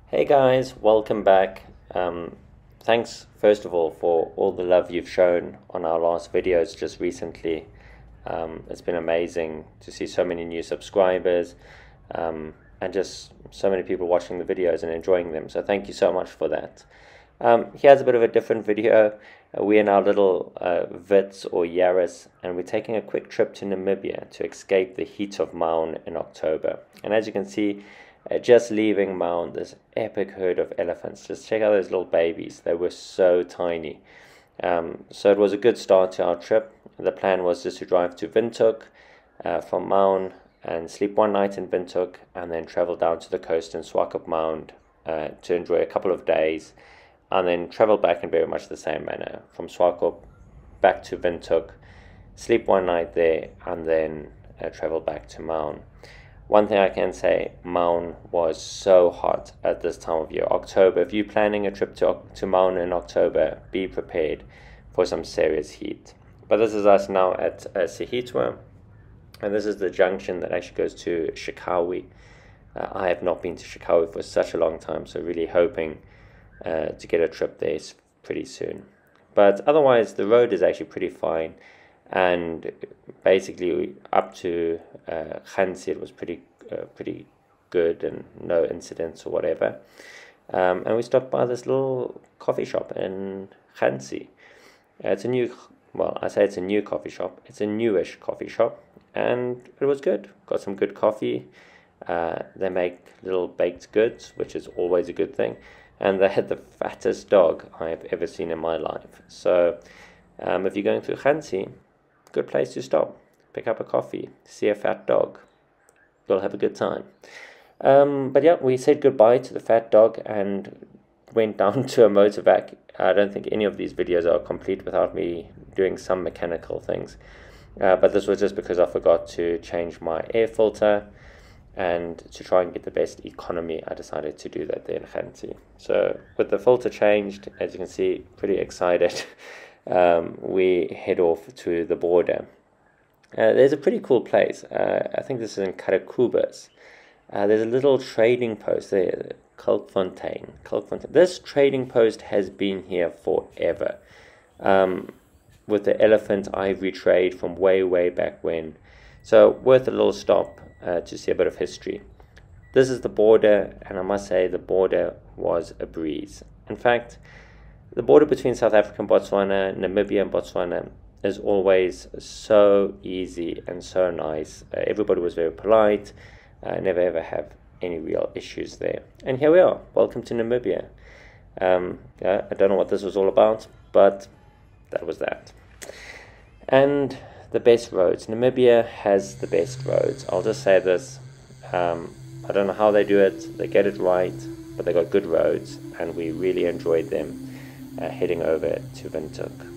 Hey guys, welcome back. Thanks first of all for all the love you've shown on our last videos just recently. It's been amazing to see so many new subscribers and just so many people watching the videos and enjoying them. So thank you so much for that. Here's a bit of a different video. We're in our little Wits or Yaris, and we're taking a quick trip to Namibia to escape the heat of Maun in October. And as you can see, just leaving Maun, this epic herd of elephants. Just check out those little babies. They were so tiny. So it was a good start to our trip. The plan was just to drive to Windhoek from Maun and sleep one night in Windhoek and then travel down to the coast in Swakopmund to enjoy a couple of days and then travel back in very much the same manner from Swakop back to Windhoek, sleep one night there and then travel back to Maun. One thing I can say, Maun was so hot at this time of year, October. If you're planning a trip to Maun in October, be prepared for some serious heat. But this is us now at Sihitwa, and this is the junction that actually goes to Shikawi. I have not been to Shikawi for such a long time, so really hoping to get a trip there pretty soon. But otherwise, the road is actually pretty fine. And basically up to Nxai it was pretty good and no incidents or whatever. And we stopped by this little coffee shop in Nxai. It's a new, well, I say it's a new coffee shop. It's a newish coffee shop, and it was good. Got some good coffee. They make little baked goods, which is always a good thing. And they had the fattest dog I have ever seen in my life. So if you're going through Nxai, good place to stop, pick up a coffee, see a fat dog. You'll have a good time. But yeah, we said goodbye to the fat dog and went down to a motorbike. I don't think any of these videos are complete without me doing some mechanical things. But this was just because I forgot to change my air filter, and to try and get the best economy, I decided to do that there in Nxai. So with the filter changed, as you can see, pretty excited. We head off to the border. There's a pretty cool place. I think this is in Karakubas. There's a little trading post there, Kalkfontein. This trading post has been here forever, with the elephant ivory trade from way back when. So worth a little stop to see a bit of history. This is the border, and I must say the border was a breeze. In fact, the border between South Africa and Botswana, Namibia and Botswana, is always so easy and so nice. Everybody was very polite. Never ever have any real issues there. And here we are. Welcome to Namibia. Yeah, I don't know what this was all about, but that was that. And the best roads. Namibia has the best roads. I'll just say this. I don't know how they do it. They get it right, but they got good roads, and we really enjoyed them. Heading over to Windhoek.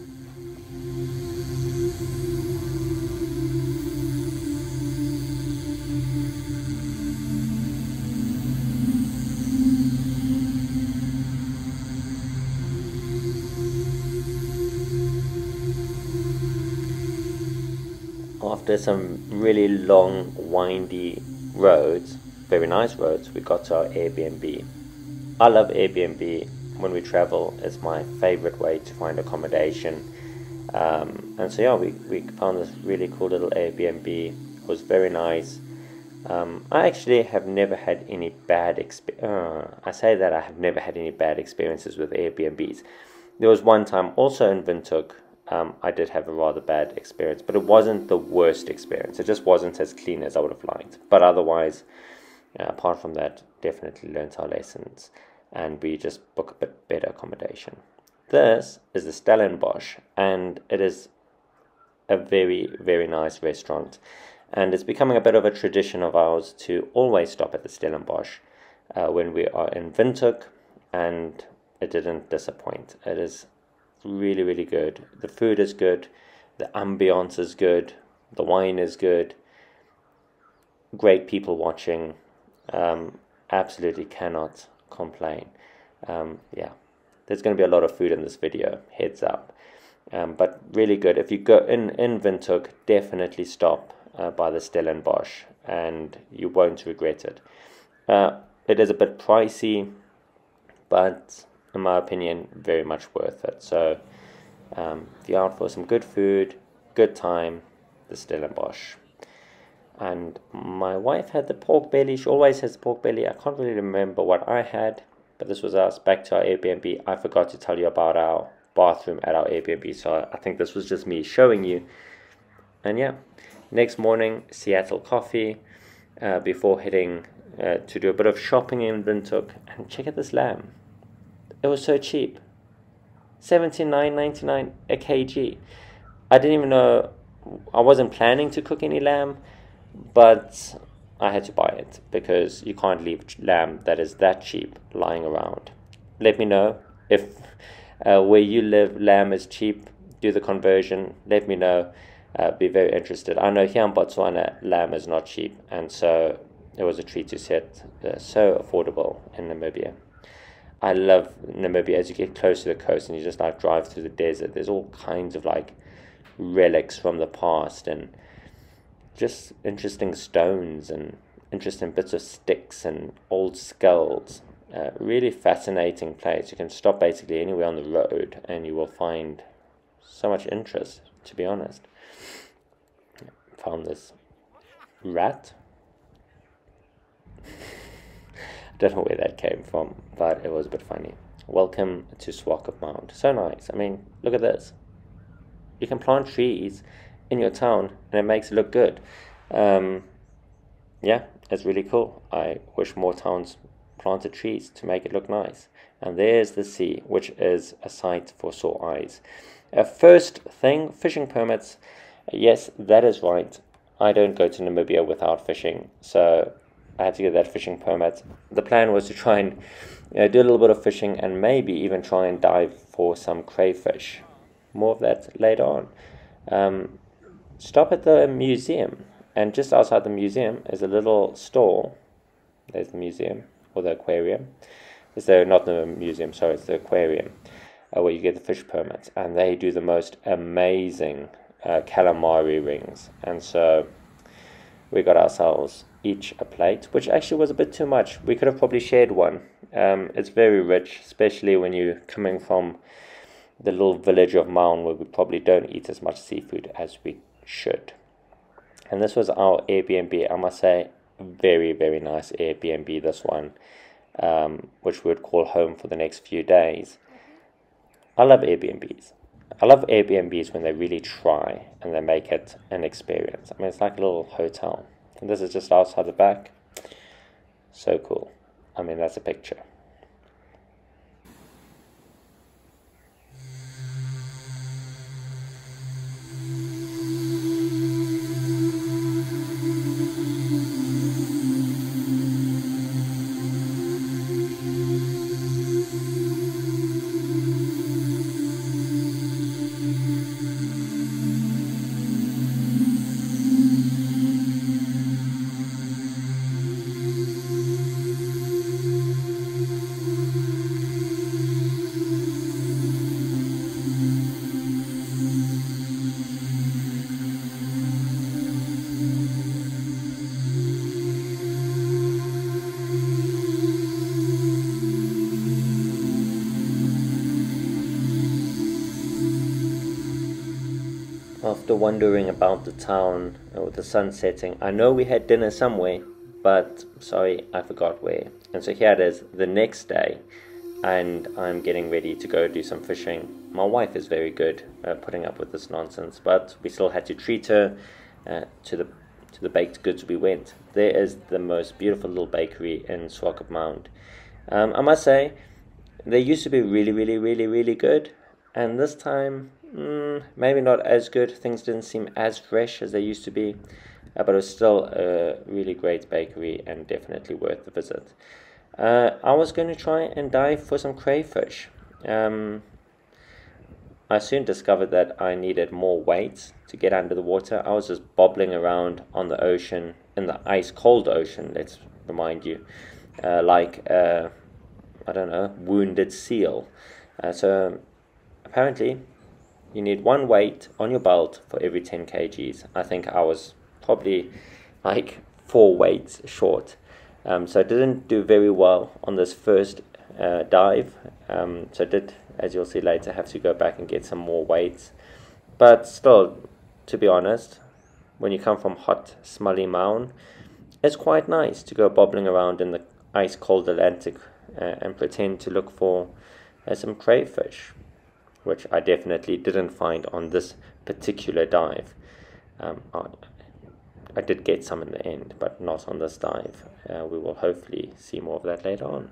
After some really long, windy roads, very nice roads, we got to our Airbnb. I love Airbnb. When we travel, it's my favorite way to find accommodation, and so yeah, we found this really cool little Airbnb. It was very nice. I actually have never had any bad I say that I have never had any bad experiences with Airbnbs. There was one time also in Windhoek, I did have a rather bad experience, but it wasn't the worst experience. It just wasn't as clean as I would have liked. But otherwise, apart from that, definitely learned our lessons. And we just book a bit better accommodation. This is the Stellenbosch, and it is a very nice restaurant. And it's becoming a bit of a tradition of ours to always stop at the Stellenbosch when we are in Windhoek, and it didn't disappoint. It is really good. The food is good, the ambiance is good, the wine is good, great people watching. Absolutely cannot complain. Yeah, there's going to be a lot of food in this video, heads up, but really good. If you go in Windhoek, definitely stop by the Stellenbosch and you won't regret it. It is a bit pricey, but in my opinion, very much worth it. So if you're out for some good food, good time, the Stellenbosch. And my wife had the pork belly. She always has the pork belly. I can't really remember what I had, but this was us back to our Airbnb. I forgot to tell you about our bathroom at our Airbnb, so I think this was just me showing you. And yeah, next morning, Seattle coffee, before heading to do a bit of shopping in Windhoek. And check out this lamb. It was so cheap. $79.99 a kg. I didn't even know, I wasn't planning to cook any lamb, but I had to buy it because you can't leave lamb that is that cheap lying around. Let me know if where you live lamb is cheap. Do the conversion. Let me know. Be very interested. I know here in Botswana lamb is not cheap, and so it was a treat to see it so affordable in Namibia. I love Namibia. As you get close to the coast and you just like drive through the desert, there's all kinds of like relics from the past and just interesting stones and interesting bits of sticks and old skulls. Really fascinating place. You can stop basically anywhere on the road and you will find so much interest, to be honest. Found this rat. Don't know where that came from, but it was a bit funny. Welcome to Swakopmund. So nice. I mean, look at this. You can plant trees in your town and it makes it look good. Yeah, it's really cool. I wish more towns planted trees to make it look nice. And there's the sea, which is a sight for sore eyes. First thing, fishing permits. Yes, that is right. I don't go to Namibia without fishing, so I had to get that fishing permit. The plan was to try and do a little bit of fishing and maybe even try and dive for some crayfish. More of that later on. Stop at the museum, and just outside the museum is a little store. There's the museum, or the aquarium. Not the museum, sorry, it's the aquarium, where you get the fish permits, and they do the most amazing calamari rings. And so we got ourselves each a plate, which actually was a bit too much. We could have probably shared one. It's very rich, especially when you're coming from the little village of Maun, where we probably don't eat as much seafood as we should. And this was our Airbnb. I must say, very, very nice Airbnb, this one, which we would call home for the next few days. I love Airbnbs. I love Airbnbs when they really try and they make it an experience. I mean, it's like a little hotel. And this is just outside the back. So cool. I mean, that's a picture. After wandering about the town with the sun setting, I know we had dinner somewhere, but sorry, I forgot where. And so here it is, the next day, and I'm getting ready to go do some fishing. My wife is very good at putting up with this nonsense, but we still had to treat her. To the baked goods we went. There is the most beautiful little bakery in Swakopmund. I must say, they used to be really, really, really, really good, and this time maybe not as good. Things didn't seem as fresh as they used to be, but it was still a really great bakery and definitely worth the visit. I was going to try and dive for some crayfish. I soon discovered that I needed more weight to get under the water. I was just bobbling around on the ocean, in the ice cold ocean, let's remind you, like I don't know, wounded seal. So apparently you need one weight on your belt for every 10 kgs. I think I was probably like 4 weights short. So I didn't do very well on this first dive, so did, as you'll see later, have to go back and get some more weights. But still, to be honest, when you come from hot, smelly Maun, it's quite nice to go bobbling around in the ice-cold Atlantic and pretend to look for some crayfish, which I definitely didn't find on this particular dive. I did get some in the end, but not on this dive. We will hopefully see more of that later on.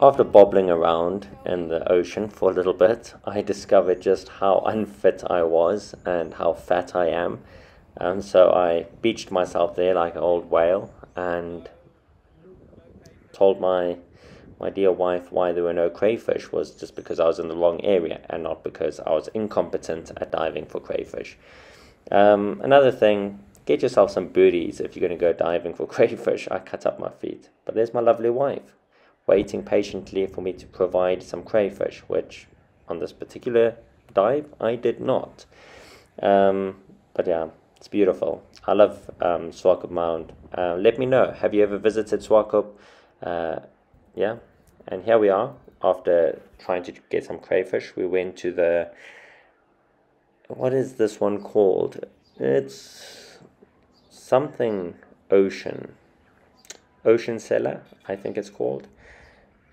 After bobbling around in the ocean for a little bit, I discovered just how unfit I was and how fat I am. And so I beached myself there like an old whale and told my dear wife why there were no crayfish was just because I was in the wrong area and not because I was incompetent at diving for crayfish. Another thing, get yourself some booties if you're going to go diving for crayfish. I cut up my feet. But there's my lovely wife, waiting patiently for me to provide some crayfish, which on this particular dive I did not. But yeah, it's beautiful. I love Swakopmund. Let me know, have you ever visited Swakop? Yeah, and here we are. After trying to get some crayfish, we went to the, what is this one called? It's something ocean cellar, I think it's called.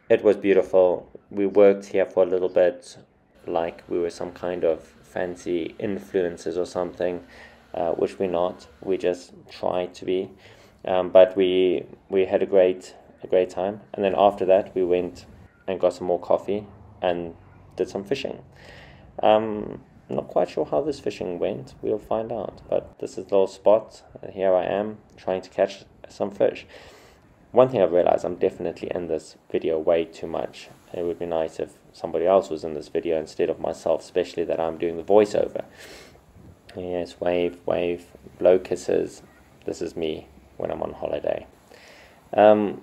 It was beautiful. We worked here for a little bit like we were some kind of fancy influencers or something, which we're not. We just tried to be, but we had a great time. And then after that we went and got some more coffee and did some fishing. Not quite sure how this fishing went. We'll find out, but this is the little spot, and here I am trying to catch some fish. One thing I've realized, I'm definitely in this video way too much. It would be nice if somebody else was in this video instead of myself, especially that I'm doing the voiceover. Yes, wave, blow kisses. This is me when I'm on holiday. Yeah,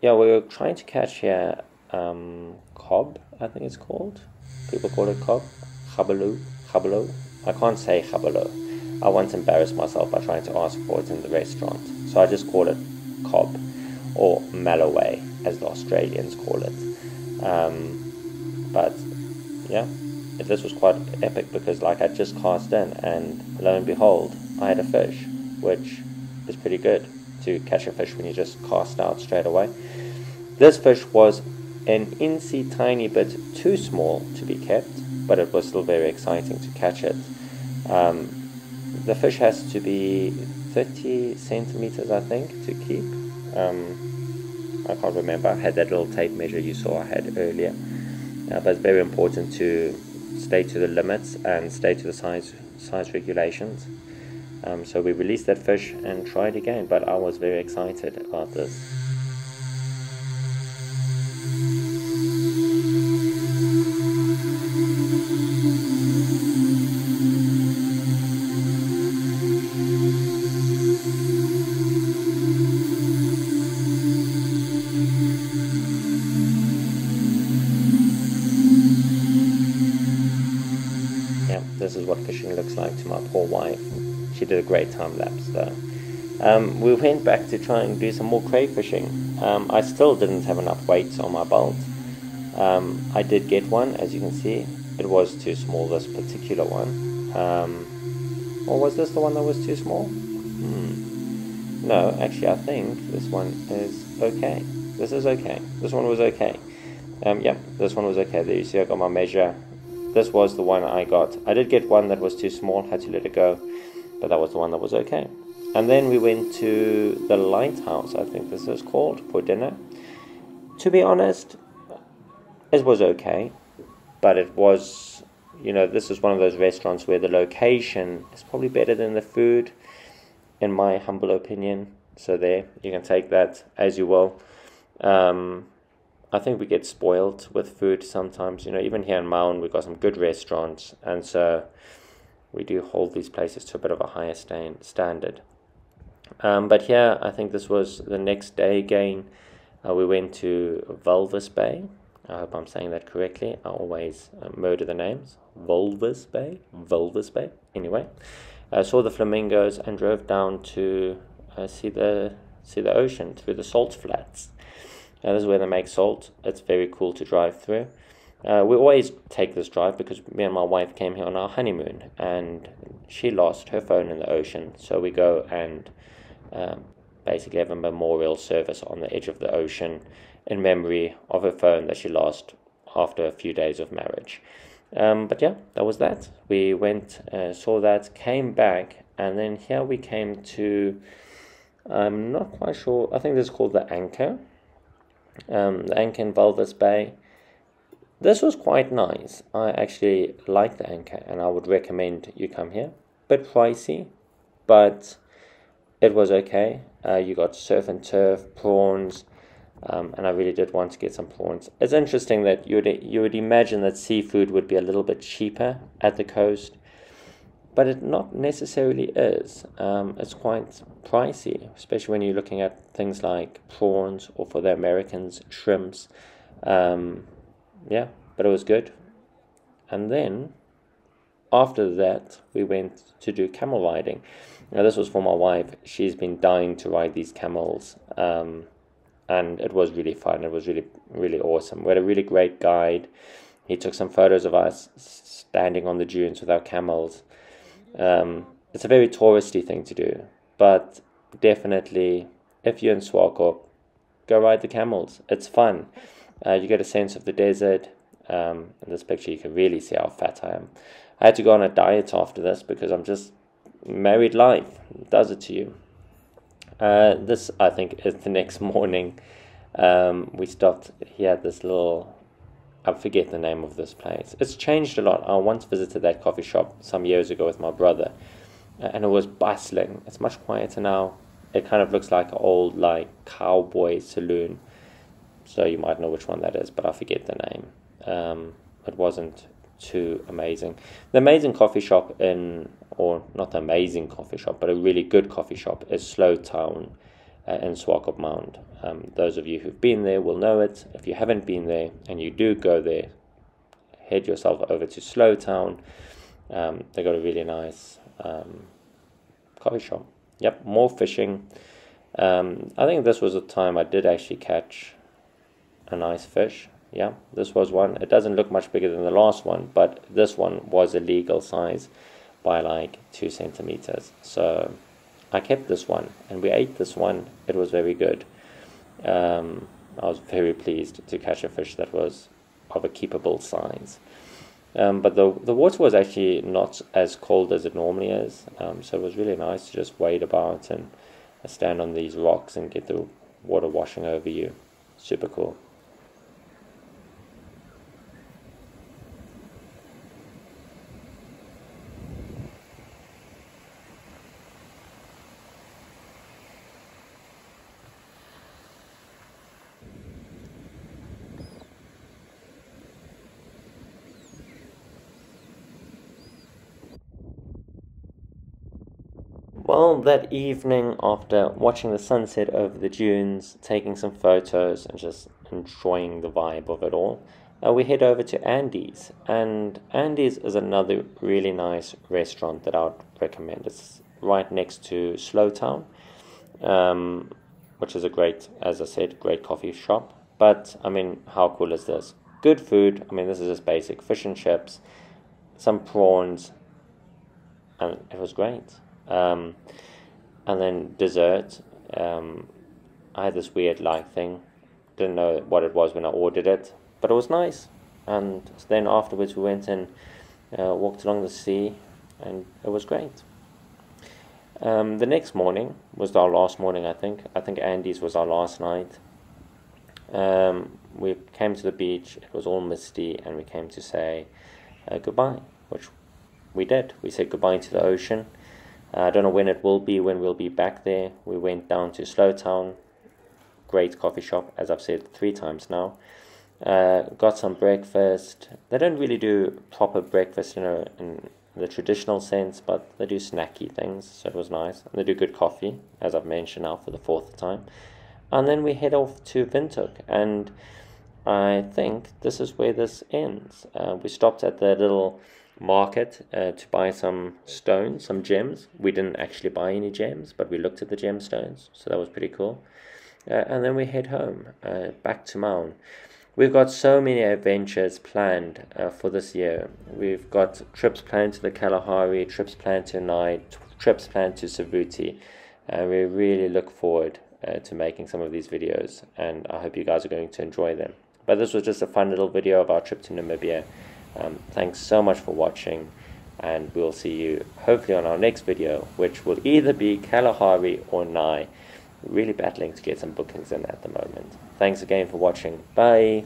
we were trying to catch here cob, I think it's called. People call it cob. Chabalo. I can't say chabalo. I won't embarrass myself by trying to ask for it in the restaurant. So I just call it cob, or Malloway, as the Australians call it. But yeah, this was quite epic because like I just cast in and lo and behold, I had a fish, which is pretty good to catch a fish when you just cast out straight away. This fish was an incy tiny bit too small to be kept, but it was still very exciting to catch it. The fish has to be 30 centimeters, I think, to keep. I can't remember. I had that little tape measure you saw I had earlier. But it's very important to stay to the limits and stay to the size regulations. So we released that fish and tried again, but I was very excited about this. This is what fishing looks like to my poor wife. She did a great time lapse though. We went back to try and do some more crayfishing. I still didn't have enough weights on my belt. I did get one, as you can see. It was too small, this particular one. Or was this the one that was too small? No, actually I think this one is okay. This is okay. This one was okay. Yeah, this one was okay. There you see I got my measure. This was the one I got. I did get one that was too small, had to let it go, but that was the one that was okay. And then we went to the lighthouse, I think this is called, for dinner. To be honest, it was okay, but it was, you know, this is one of those restaurants where the location is probably better than the food, in my humble opinion. So there, you can take that as you will. I think we get spoiled with food sometimes, you know, even here in Maun we've got some good restaurants, and so we do hold these places to a bit of a higher standard. But here, I think this was the next day again, we went to Walvis Bay. I hope I'm saying that correctly. I always murder the names. Walvis Bay, anyway. saw the flamingos, and drove down to see the ocean through the salt flats. This is where they make salt. It's very cool to drive through. We always take this drive because me and my wife came here on our honeymoon, and she lost her phone in the ocean. So we go and basically have a memorial service on the edge of the ocean in memory of her phone that she lost after a few days of marriage. But yeah, that was that. We went, saw that, came back, and then here we came to, I'm not quite sure, I think this is called the Anchor. The Anchor in Walvis Bay. This was quite nice. I actually like the Anchor, and I would recommend you come here. Bit pricey, but it was okay. You got surf and turf, prawns, and I really did want to get some prawns. It's interesting that you would imagine that seafood would be a little bit cheaper at the coast, but it not necessarily is. It's quite pricey, especially when you're looking at things like prawns, or for the Americans, shrimps. Yeah, but it was good. And then after that, we went to do camel riding. Now, this was for my wife. She's been dying to ride these camels, and it was really fun. It was really, really awesome. We had a really great guide. He took some photos of us standing on the dunes with our camels. It's a very touristy thing to do, but definitely, if you're in Swakop, go ride the camels. It's fun. You get a sense of the desert. In this picture, you can really see how fat I am. I had to go on a diet after this because I'm just married life. It does it to you. This, I think, is the next morning. We stopped here at this little, I forget the name of this place. It's changed a lot. I once visited that coffee shop some years ago with my brother, and it was bustling. It's much quieter now. It kind of looks like an old, like, cowboy saloon. So you might know which one that is, but I forget the name. It wasn't too amazing. The amazing coffee shop or not the amazing coffee shop, but a really good coffee shop is Slow Town in Swakopmund. Those of you who've been there will know it. If you haven't been there and you do go there, head yourself over to Slow Town. They got a really nice coffee shop. Yep, more fishing. I think this was a time I did actually catch a nice fish. Yeah, this was one. It doesn't look much bigger than the last one, but this one was a legal size by like 2 centimeters. So I kept this one, and we ate this one. It was very good. I was very pleased to catch a fish that was of a keepable size. But the water was actually not as cold as it normally is, so it was really nice to just wade about and stand on these rocks and get the water washing over you. Super cool. Well, that evening, after watching the sunset over the dunes, taking some photos, and just enjoying the vibe of it all, we head over to Andy's. And Andy's is another really nice restaurant that I would recommend. It's right next to Slow Town, which is a great, as I said, great coffee shop. But, I mean, how cool is this? Good food. I mean, this is just basic fish and chips, some prawns, and it was great. And then dessert. I had this weird like thing. Didn't know what it was when I ordered it, but it was nice. And then afterwards we went and walked along the sea, and it was great. The next morning was our last morning, I think. I think Andy's was our last night. We came to the beach. It was all misty, and we came to say goodbye, which we did. We said goodbye to the ocean. I don't know when it will be, when we'll be back there. We went down to Slow Town, great coffee shop, as I've said 3 times now. Got some breakfast. They don't really do proper breakfast in the traditional sense, but they do snacky things, so it was nice. And they do good coffee, as I've mentioned now for the 4th time. And then we head off to Windhoek, and I think this is where this ends. We stopped at the little market to buy some stones, some gems. We didn't actually buy any gems, but we looked at the gemstones, so that was pretty cool. And then we head home, back to Maun. We've got so many adventures planned for this year. We've got trips planned to the Kalahari, trips planned to Nxai, trips planned to Savuti. We really look forward to making some of these videos, and I hope you guys are going to enjoy them. But this was just a fun little video of our trip to Namibia. Thanks so much for watching, and we'll see you hopefully on our next video, which will either be Kalahari or Nxai. We're really battling to get some bookings in at the moment. Thanks again for watching. Bye.